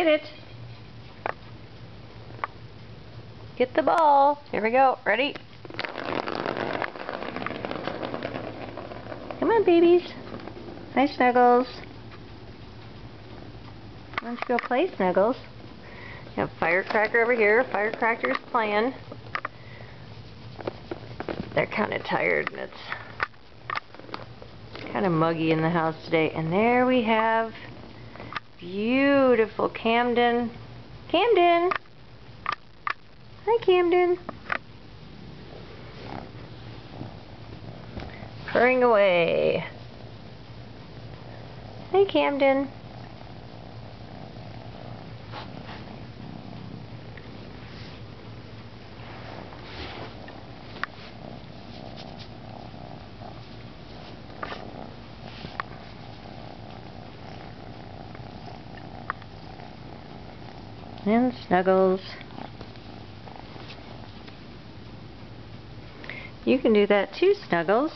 Get it. Get the ball. Here we go. Ready? Come on, babies. Hi, Snuggles. Why don't you go play, Snuggles? You have Firecracker over here. Firecracker's playing. They're kind of tired, and it's kind of muggy in the house today. And there we have beautiful Camden. Camden! Hi, Camden. Purring away. Hi, Camden. And Snuggles. You can do that too, Snuggles.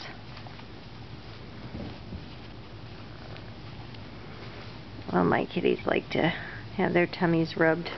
Well, my kitties like to have their tummies rubbed.